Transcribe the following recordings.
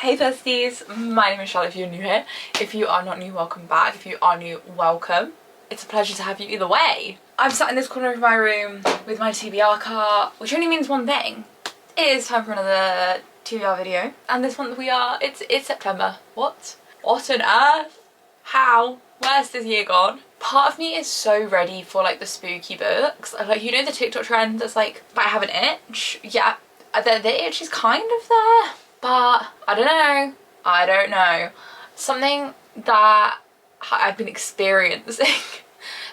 Hey besties, my name is Charlotte if you're new here. If you are not new, welcome back. If you are new, welcome. It's a pleasure to have you either way. I'm sat in this corner of my room with my TBR cart, which only means one thing. It is time for another TBR video. And this month it's September. What? What on earth? How? Where's this year gone? Part of me is so ready for like the spooky books. Like, you know the TikTok trend that's like, I have an itch? Yeah, the itch is kind of there. But I don't know. Something that I've been experiencing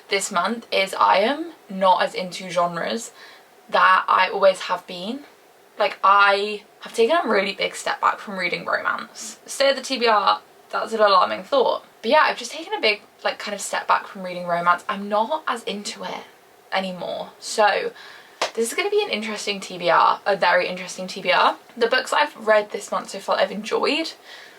this month is I am not as into genres that I always have been. Like, I have taken a really big step back from reading romance. Stay at the TBR, that's an alarming thought. But yeah, I've just taken a big like kind of step back from reading romance. I'm not as into it anymore. So this is going to be an interesting TBR, a very interesting TBR. The books I've read this month so far I've enjoyed.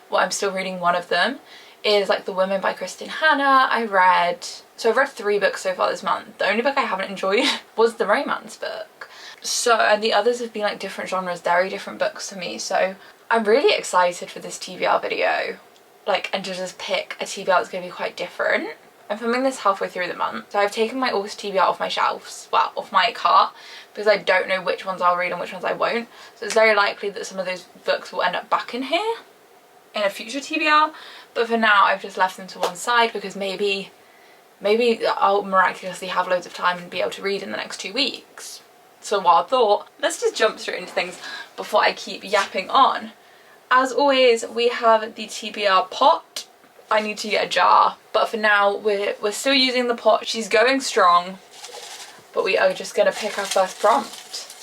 Well, I'm still reading one of them, is like The Woman by Kristen Hanna. I've read 3 books so far this month. The only book I haven't enjoyed was the romance book. So, and the others have been like different genres, very different books to me. So I'm really excited for this TBR video, like, and to just pick a TBR that's going to be quite different. I'm filming this halfway through the month, so I've taken my August TBR off my shelves, well, off my cart, because I don't know which ones I'll read and which ones I won't. So it's very likely that some of those books will end up back in here in a future TBR, but for now I've just left them to one side because maybe I'll miraculously have loads of time and be able to read in the next 2 weeks. So wild thought. Let's just jump straight into things before I keep yapping on. As always, we have the TBR pot. I need to get a jar, but for now we're still using the pot. She's going strong, but we are just gonna pick our first prompt.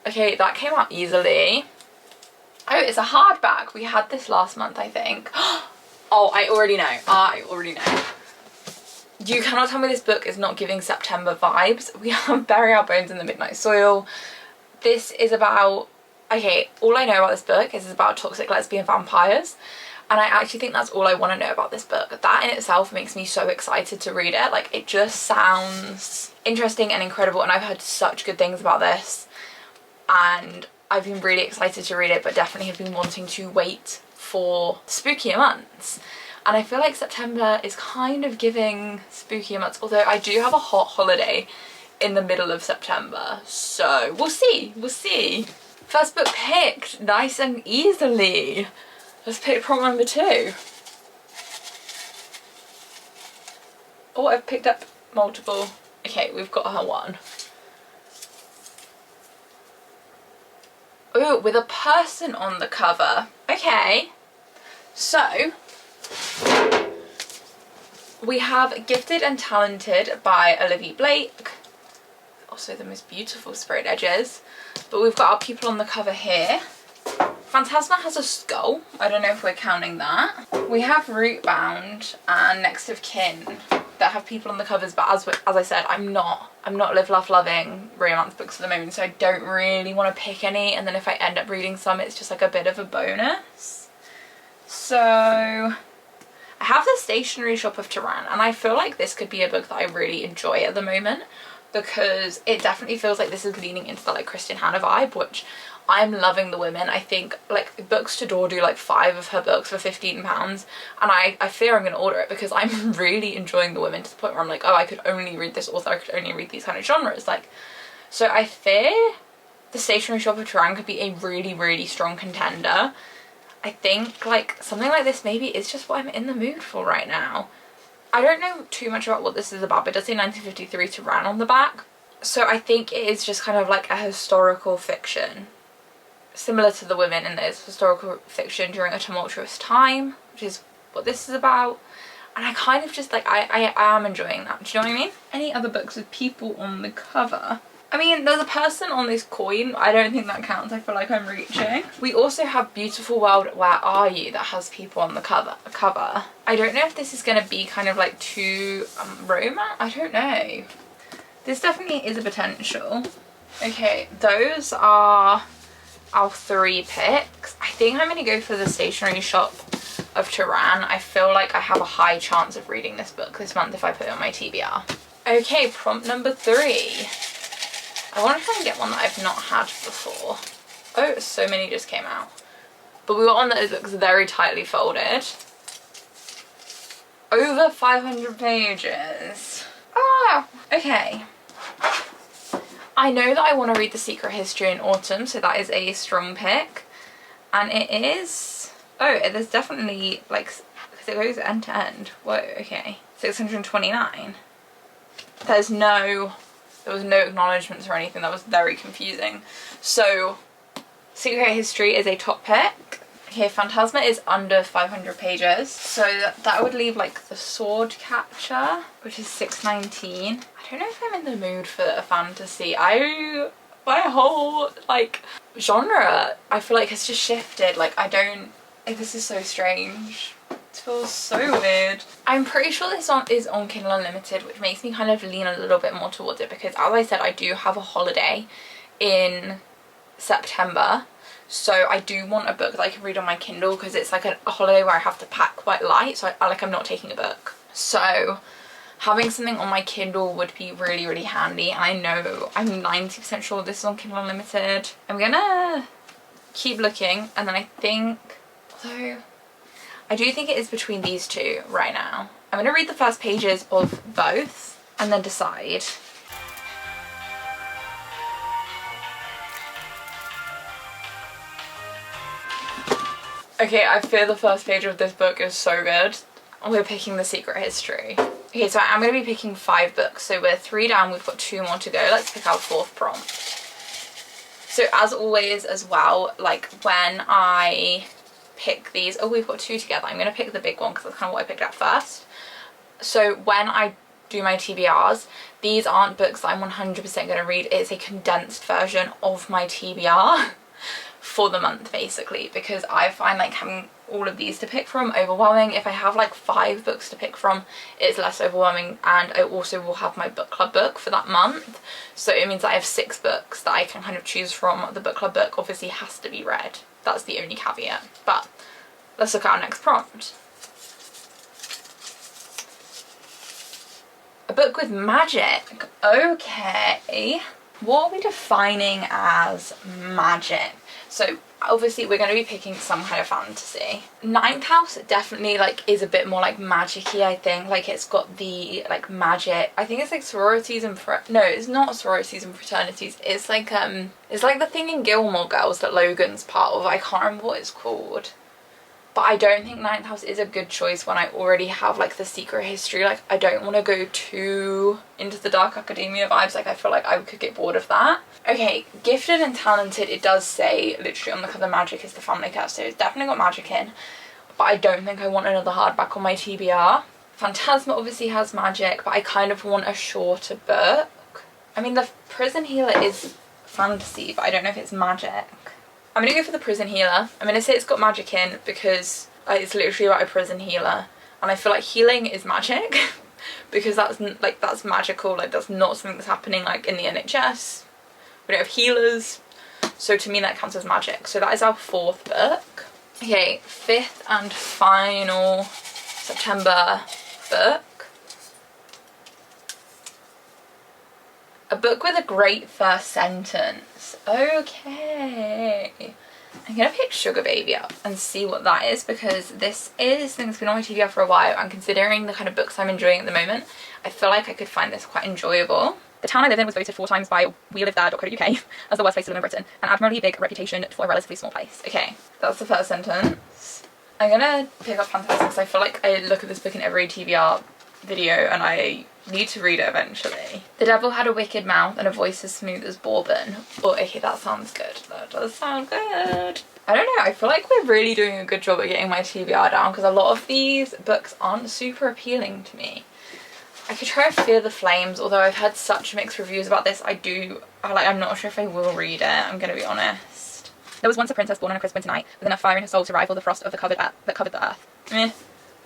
Okay, that came out easily. Oh, it's a hardback. We had this last month, I think. Oh, I already know. You cannot tell me this book is not giving September vibes. We have Bury Our Bones in the Midnight Soil. This is about, okay, all I know about this book is it's about toxic lesbian vampires. And I actually think that's all I want to know about this book. That in itself makes me so excited to read it. Like, it just sounds interesting and incredible, and I've heard such good things about this. And I've been really excited to read it, but definitely have been wanting to wait for spookier months. And I feel like September is kind of giving spookier months, although I do have a hot holiday in the middle of September. So we'll see. First book picked, nice and easily. Let's pick prompt number 2. Oh, I've picked up multiple. Okay, we've got her one. Oh, with a person on the cover. Okay, so we have Gifted and Talented by Olivia Blake. Also the most beautiful sprayed edges. But we've got our people on the cover here. Phantasma has a skull. I don't know if we're counting that. We have Rootbound and Next of Kin that have people on the covers, but as I said, I'm not live laugh loving romance books at the moment, so I don't really want to pick any, and then if I end up reading some, it's just like a bit of a bonus. So I have The Stationery Shop of Tehran, and I feel like this could be a book that I really enjoy at the moment, because it definitely feels like this is leaning into the like Kristen Hanna vibe, which I'm loving The Women. I think like Books to Door do like 5 of her books for £15, and I fear I'm going to order it because I'm really enjoying The Women to the point where I'm like, oh, I could only read this author, I could only read these kind of genres. Like, so I fear The Stationery Shop of Tehran could be a really, really strong contender. I think like something like this maybe is just what I'm in the mood for right now. I don't know too much about what this is about, but it does say 1953 Tehran on the back. So I think it is just kind of like a historical fiction, similar to The Women, in that it's historical fiction during a tumultuous time, which is what this is about. And I kind of just like, I am enjoying that. Do you know what I mean? Any other books with people on the cover? I mean, there's a person on this coin. I don't think that counts. I feel like I'm reaching. We also have Beautiful World, Where Are You? That has people on the cover. I don't know if this is going to be kind of like too romance. I don't know. This definitely is a potential. Okay, those are our 3 picks. I think I'm going to go for The Stationery Shop of Tehran. I feel like I have a high chance of reading this book this month if I put it on my TBR. Okay, prompt number 3. I want to try and get one that I've not had before. Oh, so many just came out. but we got one that looks very tightly folded. Over 500 pages. Ah, okay. I know that I want to read The Secret History in autumn, so that is a strong pick. And it is... oh, there's definitely, like, because it goes end to end. Whoa, okay. 629. There was no acknowledgements or anything. That was very confusing. So, Secret History is a top pick. Okay, Phantasma is under 500 pages. So that would leave, like, The Sword Catcher, which is 619. I don't know if I'm in the mood for a fantasy. My whole, like, genre, I feel like has just shifted. Like, this is so strange. It feels so weird. I'm pretty sure this is on Kindle Unlimited, which makes me kind of lean a little bit more towards it because, as I said, I do have a holiday in September. So I do want a book that I can read on my Kindle because it's like a holiday where I have to pack quite light, so I'm not taking a book. So having something on my Kindle would be really, really handy. And I know, I'm 90% sure this is on Kindle Unlimited. I'm gonna keep looking, and then I think, although I do think it is between these two right now. I'm gonna read the first pages of both and then decide. Okay, I fear the first page of this book is so good. We're picking The Secret History. Okay, so I'm going to be picking 5 books. So we're 3 down, we've got 2 more to go. Let's pick our 4th prompt. So as always as well, like when I pick these, oh, we've got 2 together. I'm going to pick the big one because that's kind of what I picked up first. So when I do my TBRs, these aren't books that I'm 100% going to read. It's a condensed version of my TBR. For the month, basically, because I find like having all of these to pick from overwhelming. If I have like 5 books to pick from, it's less overwhelming, and I also will have my book club book for that month, so it means that I have 6 books that I can kind of choose from. The book club book obviously has to be read, that's the only caveat. But let's look at our next prompt. A book with magic. Okay, what are we defining as magic? So obviously we're going to be picking some kind of fantasy. Ninth House definitely like is a bit more like magic-y, I think. Like it's got the like magic. I think it's like sororities and no, it's not sororities and fraternities. It's like the thing in Gilmore Girls that Logan's part of. I can't remember what it's called. But I don't think Ninth House is a good choice when I already have like The Secret History. Like I don't want to go too into the dark academia vibes. Like I feel like I could get bored of that. Okay, gifted and talented, it does say literally on the cover magic is the family curse, so it's definitely got magic in. But I don't think I want another hardback on my TBR. Phantasma obviously has magic, but I kind of want a shorter book. I mean, the Prison Healer is fantasy, but I don't know if it's magic. I'm going to go for the Prison Healer. I'm going to say it's got magic in because it's literally about a prison healer. And I feel like healing is magic because that's magical. Like that's not something that's happening like in the NHS. We don't have healers. So to me that counts as magic. So that is our 4th book. Okay, 5th and final September book. A book with a great first sentence. Okay. I'm going to pick Sugar Baby up and see what that is, because this is something that's been on my TBR for a while, and considering the kind of books I'm enjoying at the moment, I feel like I could find this quite enjoyable. The town I live in was voted 4 times by welivethere.co.uk as the worst place to live in Britain. An admirably big reputation for a relatively small place. Okay, that's the first sentence. I'm going to pick up Phantasm because I feel like I look at this book in every TBR video and I need to read it eventually. The devil had a wicked mouth and a voice as smooth as bourbon. Oh, okay, that sounds good. That does sound good. I don't know, I feel like we're really doing a good job at getting my TBR down because a lot of these books aren't super appealing to me. I could try Fear the Flames, although I've had such mixed reviews about this. I'm not sure if I will read it, I'm gonna be honest. There was once a princess born on a crisp winter night with enough fire in her soul to rival the frost of the that covered the earth. Meh.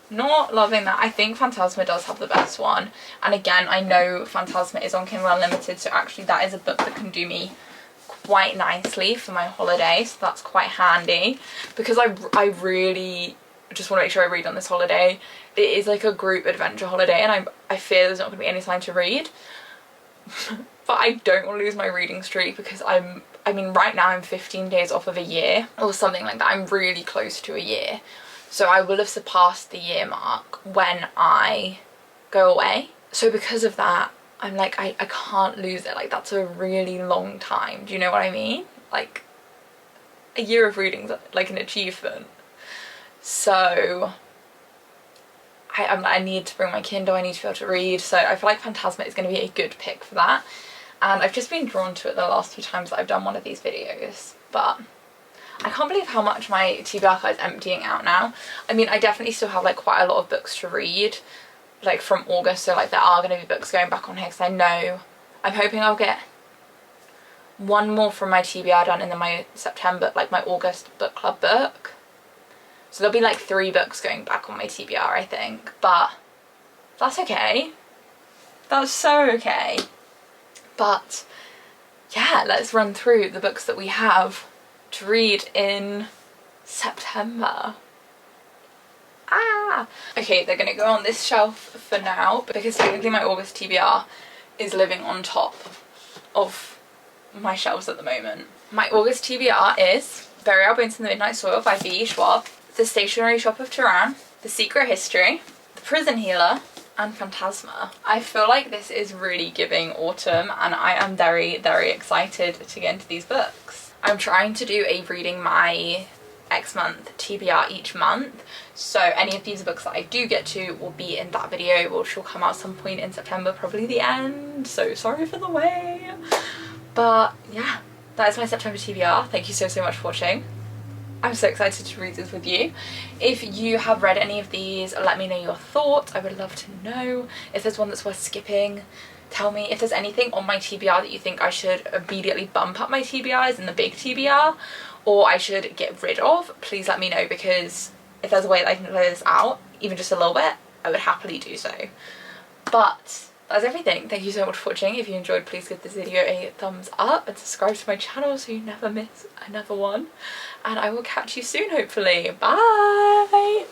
Not loving that. I think Phantasma does have the best one, and again I know Phantasma is on Kindle Unlimited, so actually that is a book that can do me quite nicely for my holiday, so that's quite handy because I really just want to make sure I read on this holiday. It is like a group adventure holiday and I fear there's not going to be any time to read but I don't want to lose my reading streak because I'm I mean, right now I'm 15 days off of a year or something like that. I'm really close to a year. So I will have surpassed the year mark when I go away. So because of that, I'm like, I can't lose it. Like, that's a really long time. Do you know what I mean? Like, a year of reading's like an achievement. So I need to bring my Kindle, I need to be able to read. So I feel like Phantasma is going to be a good pick for that. And I've just been drawn to it the last few times that I've done one of these videos. But I can't believe how much my TBR is emptying out now. I mean, I definitely still have like quite a lot of books to read, like from August. So like there are going to be books going back on here because I know, I'm hoping I'll get one more from my TBR done in my September, like my August book club book. So there'll be like 3 books going back on my TBR, I think. But that's okay. That's so okay. But yeah, let's run through the books that we have to read in September. Okay, they're gonna go on this shelf for now because technically my August TBR is living on top of my shelves at the moment. My August TBR is Burial Bones in the Midnight Soil by V.E. Schwab, The Stationery Shop of Turan, The Secret History, The Prison Healer, and Phantasma. I feel like this is really giving autumn and I am very, very excited to get into these books. I'm trying to do a reading my X month TBR each month, so any of these books that I do get to will be in that video, which will come out some point in September, probably the end, so sorry for the wait. But yeah, that is my September TBR. Thank you so much for watching. I'm so excited to read this with you. If you have read any of these, let me know your thoughts. I would love to know. If there's one that's worth skipping, tell me. If there's anything on my TBR that you think I should immediately bump up my TBRs in the big TBR, or I should get rid of, please let me know, because if there's a way that I can clear this out, even just a little bit, I would happily do so. But that's everything. Thank you so much for watching. If you enjoyed, please give this video a thumbs up and subscribe to my channel so you never miss another one. And I will catch you soon, hopefully. Bye!